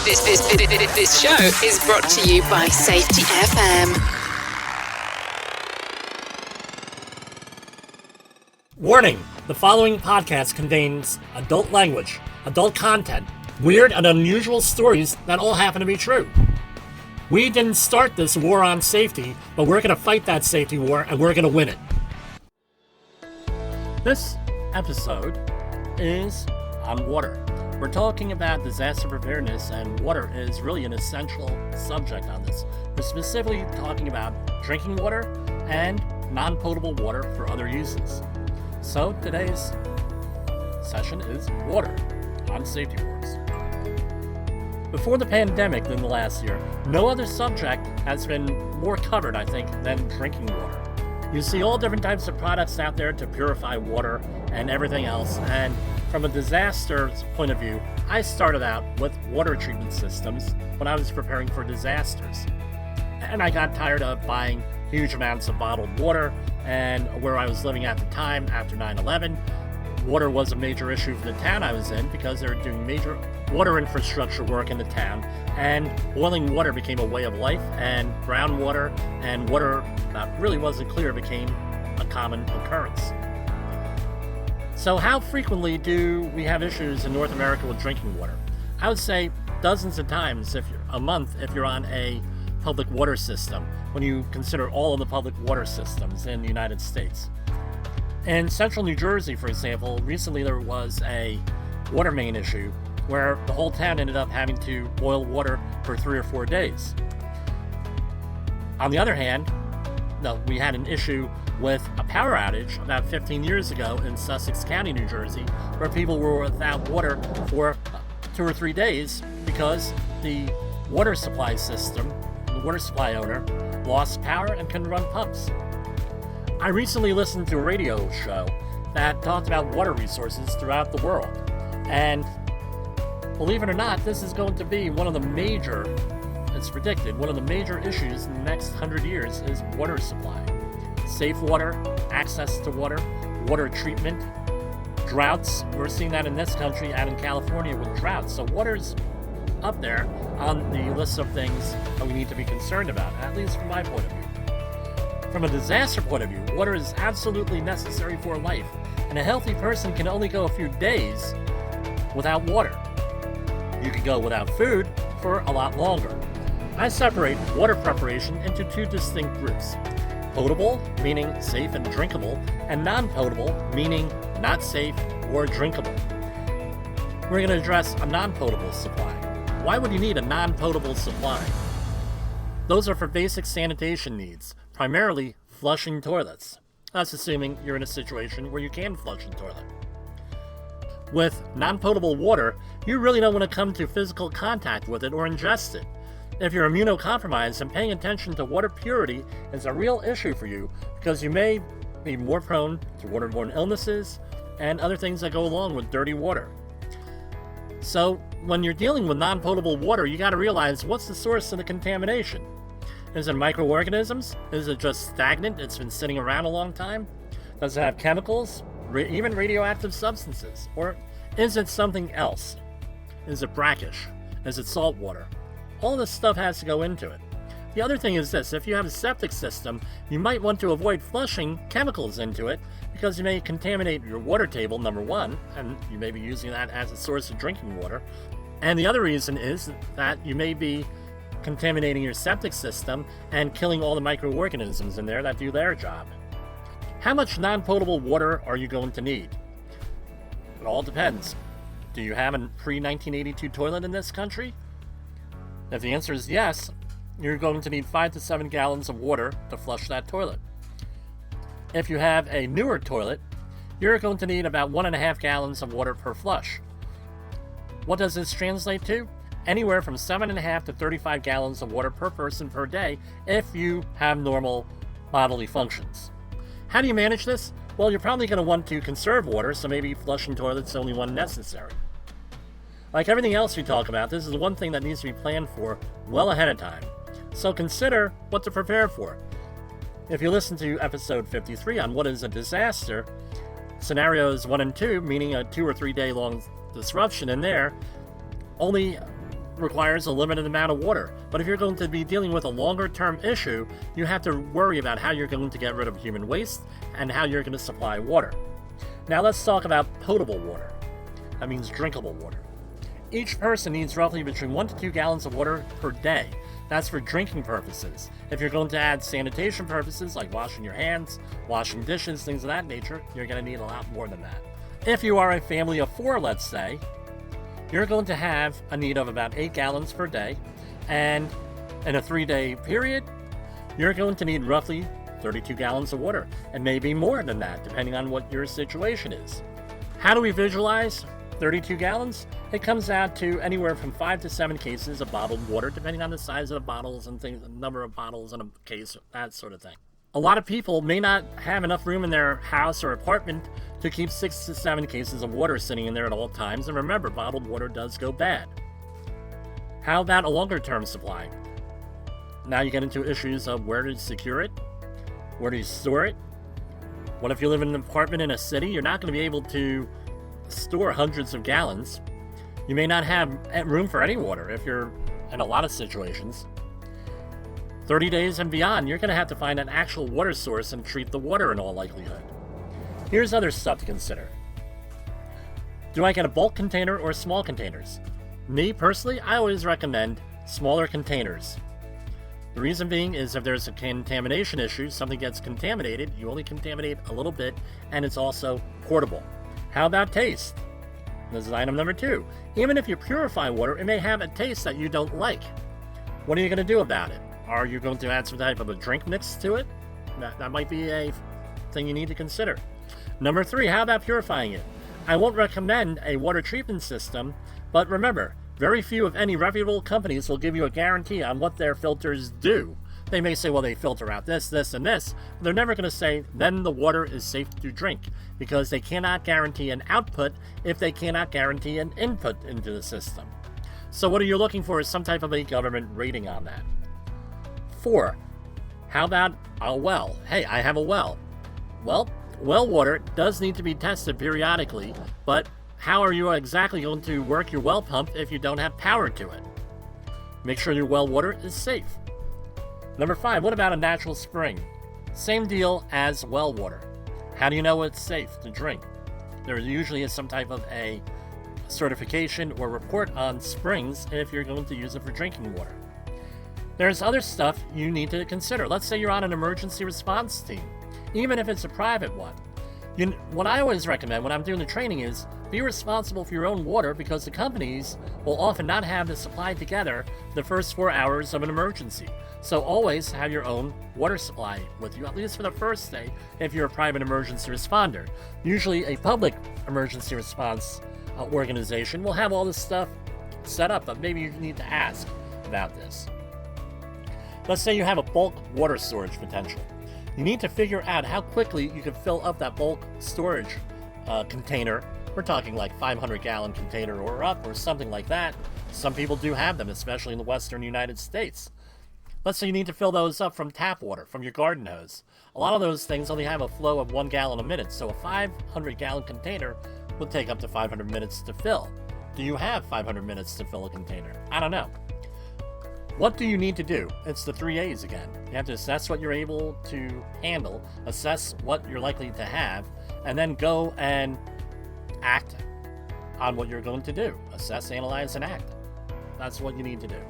This show is brought to you by Safety FM. Warning! The following podcast contains adult language, adult content, weird and unusual stories that all happen to be true. We didn't start this war on safety, but we're going to fight that safety war and we're going to win it. This episode is on water. We're talking about disaster preparedness, and water is really an essential subject on this. We're specifically talking about drinking water and non-potable water for other uses. So today's session is water on safety wars. Before the pandemic than the last year, no other subject has been more covered, I think, than drinking water. You see all different types of products out there to purify water and everything else, and from a disaster point of view, I started out with water treatment systems when I was preparing for disasters. And I got tired of buying huge amounts of bottled water, and where I was living at the time after 9/11, water was a major issue for the town I was in because they were doing major water infrastructure work in the town, and boiling water became a way of life, and groundwater and water that really wasn't clear became a common occurrence. So how frequently do we have issues in North America with drinking water? I would say dozens of times a month if you're on a public water system, when you consider all of the public water systems in the United States. In central New Jersey, for example, recently there was a water main issue where the whole town ended up having to boil water for 3 or 4 days. On the other hand, we had an issue with a power outage about 15 years ago in Sussex County, New Jersey, where people were without water for 2 or 3 days because the water supply system, the water supply owner, lost power and couldn't run pumps. I recently listened to a radio show that talked about water resources throughout the world, and believe it or not, this is going to be one of the major, it's predicted, one of the major issues in the next 100 years is water supply. Safe water, access to water, water treatment, droughts. We're seeing that in this country and in California with droughts. So water's up there on the list of things that we need to be concerned about, at least from my point of view. From a disaster point of view, water is absolutely necessary for life, and a healthy person can only go a few days without water. You can go without food for a lot longer. I separate water preparation into 2 distinct groups. Potable, meaning safe and drinkable, and non-potable, meaning not safe or drinkable. We're going to address a non-potable supply. Why would you need a non-potable supply? Those are for basic sanitation needs, primarily flushing toilets. That's assuming you're in a situation where you can flush a toilet. With non-potable water, you really don't want to come to physical contact with it or ingest it. If you're immunocompromised, and paying attention to water purity is a real issue for you because you may be more prone to waterborne illnesses and other things that go along with dirty water. So when you're dealing with non-potable water, you got to realize what's the source of the contamination. Is it microorganisms? Is it just stagnant? It's been sitting around a long time? Does it have chemicals? Even radioactive substances? Or is it something else? Is it brackish? Is it salt water? All this stuff has to go into it. The other thing is this: if you have a septic system, you might want to avoid flushing chemicals into it because you may contaminate your water table, number one, and you may be using that as a source of drinking water. And the other reason is that you may be contaminating your septic system and killing all the microorganisms in there that do their job. How much non-potable water are you going to need? It all depends. Do you have a pre-1982 toilet in this country? If the answer is yes, you're going to need 5 to 7 gallons of water to flush that toilet. If you have a newer toilet, you're going to need about 1.5 gallons of water per flush. What does this translate to? Anywhere from 7.5 to 35 gallons of water per person per day if you have normal bodily functions. How do you manage this? Well, you're probably going to want to conserve water, so maybe flushing toilets only when necessary. Like everything else we talk about, this is the one thing that needs to be planned for well ahead of time. So consider what to prepare for. If you listen to episode 53 on what is a disaster, scenarios 1 and 2, meaning a 2 or 3 day long disruption in there, only requires a limited amount of water. But if you're going to be dealing with a longer term issue, you have to worry about how you're going to get rid of human waste and how you're going to supply water. Now let's talk about potable water. That means drinkable water. Each person needs roughly between 1 to 2 gallons of water per day. That's for drinking purposes. If you're going to add sanitation purposes like washing your hands, washing dishes, things of that nature, you're going to need a lot more than that. If you are a family of 4, let's say, you're going to have a need of about 8 gallons per day, and in a 3-day period, you're going to need roughly 32 gallons of water, and maybe more than that, depending on what your situation is. How do we visualize 32 gallons? It comes out to anywhere from 5 to 7 cases of bottled water, depending on the size of the bottles and things, the number of bottles in a case, that sort of thing. A lot of people may not have enough room in their house or apartment to keep 6 to 7 cases of water sitting in there at all times, and remember, bottled water does go bad. How about a longer term supply? Now you get into issues of where to secure it, where do you store it? What if you live in an apartment in a city? You're not going to be able to store hundreds of gallons. You may not have room for any water if you're in a lot of situations. 30 days and beyond, you're going to have to find an actual water source and treat the water in all likelihood. Here's other stuff to consider. Do I get a bulk container or small containers? Me, personally, I always recommend smaller containers. The reason being is if there's a contamination issue, something gets contaminated, you only contaminate a little bit, and it's also portable. How about taste? This is item number 2. Even if you purify water, it may have a taste that you don't like. What are you going to do about it? Are you going to add some type of a drink mix to it? That might be a thing you need to consider. Number 3, how about purifying it? I won't recommend a water treatment system, but remember, very few, if any, reputable companies will give you a guarantee on what their filters do. They may say, well, they filter out this, this, and this. But they're never going to say, then the water is safe to drink, because they cannot guarantee an output if they cannot guarantee an input into the system. So what are you looking for is some type of a government rating on that. 4, how about a well? Hey, I have a well. Well water does need to be tested periodically, but how are you exactly going to work your well pump if you don't have power to it? Make sure your well water is safe. Number 5, what about a natural spring? Same deal as well water. How do you know it's safe to drink? There usually is some type of a certification or report on springs if you're going to use it for drinking water. There's other stuff you need to consider. Let's say you're on an emergency response team, even if it's a private one. What I always recommend when I'm doing the training is be responsible for your own water, because the companies will often not have the supply together the first 4 hours of an emergency. So always have your own water supply with you, at least for the first day if you're a private emergency responder. Usually a public emergency response organization will have all this stuff set up, but maybe you need to ask about this. Let's say you have a bulk water storage potential. You need to figure out how quickly you can fill up that bulk storage container. We're talking like 500-gallon container or up, or something like that. Some people do have them, especially in the western United States. Let's say you need to fill those up from tap water, from your garden hose. A lot of those things only have a flow of 1 gallon a minute, so a 500-gallon container will take up to 500 minutes to fill. Do you have 500 minutes to fill a container? I don't know. What do you need to do? It's the 3 A's again. You have to assess what you're able to handle, assess what you're likely to have, and then go and act on what you're going to do. Assess, analyze, and act. That's what you need to do.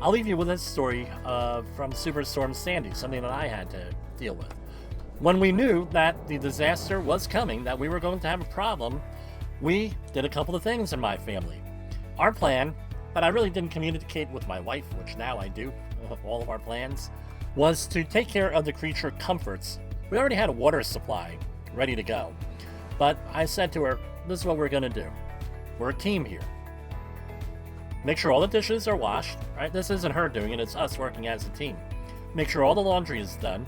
I'll leave you with this story from Superstorm Sandy, something that I had to deal with. When we knew that the disaster was coming, that we were going to have a problem, we did a couple of things in my family. Our plan, that I really didn't communicate with my wife, which now I do, all of our plans, was to take care of the creature comforts. We already had a water supply ready to go. But I said to her, this is what we're going to do. We're a team here. Make sure all the dishes are washed, right? This isn't her doing it, it's us working as a team. Make sure all the laundry is done.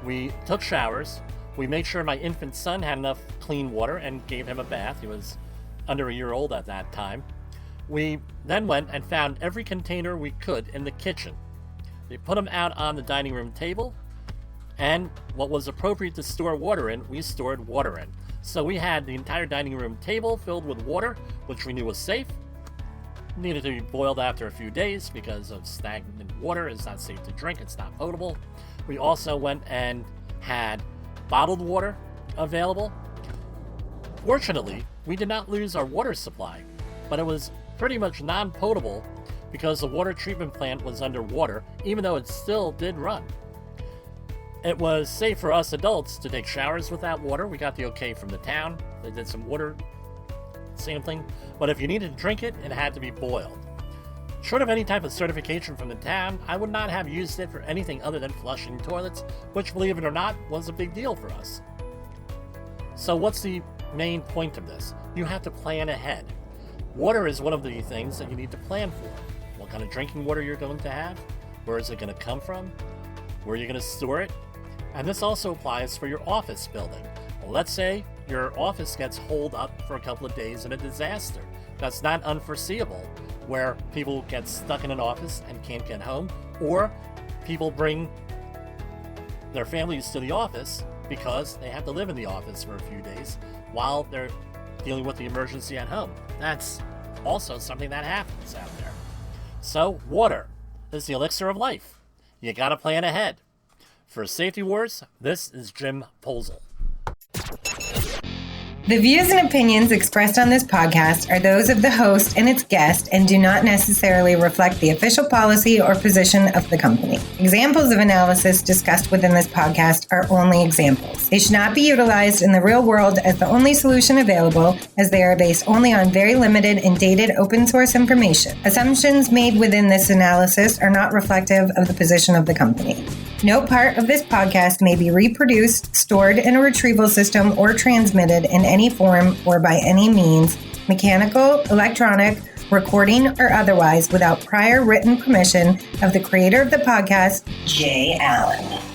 We took showers. We made sure my infant son had enough clean water and gave him a bath. He was under a year old at that time. We then went and found every container we could in the kitchen. We put them out on the dining room table, and what was appropriate to store water in, we stored water in. So we had the entire dining room table filled with water, which we knew was safe. needed to be boiled after a few days because of stagnant water. It's not safe to drink. It's not potable. We also went and had bottled water available. Fortunately, we did not lose our water supply, but it was pretty much non-potable because the water treatment plant was underwater, even though it still did run. It was safe for us adults to take showers with that water. We got the okay from the town. They did some water sampling, but if you needed to drink it, it had to be boiled. Short of any type of certification from the town, I would not have used it for anything other than flushing toilets, which, believe it or not, was a big deal for us. So what's the main point of this? You have to plan ahead. Water is one of the things that you need to plan for. What kind of drinking water you're going to have, where is it going to come from, where you're going to store it, and this also applies for your office building. Well, let's say your office gets holed up for a couple of days in a disaster. That's not unforeseeable, where people get stuck in an office and can't get home, or people bring their families to the office because they have to live in the office for a few days while they're dealing with the emergency at home. That's also something that happens out there. So, water is the elixir of life. You gotta plan ahead. For Safety Wars, this is Jim Posel. The views and opinions expressed on this podcast are those of the host and its guest and do not necessarily reflect the official policy or position of the company. Examples of analysis discussed within this podcast are only examples. They should not be utilized in the real world as the only solution available, as they are based only on very limited and dated open source information. Assumptions made within this analysis are not reflective of the position of the company. No part of this podcast may be reproduced, stored in a retrieval system, or transmitted in any form or by any means, mechanical, electronic, recording, or otherwise, without prior written permission of the creator of the podcast, Jay Allen.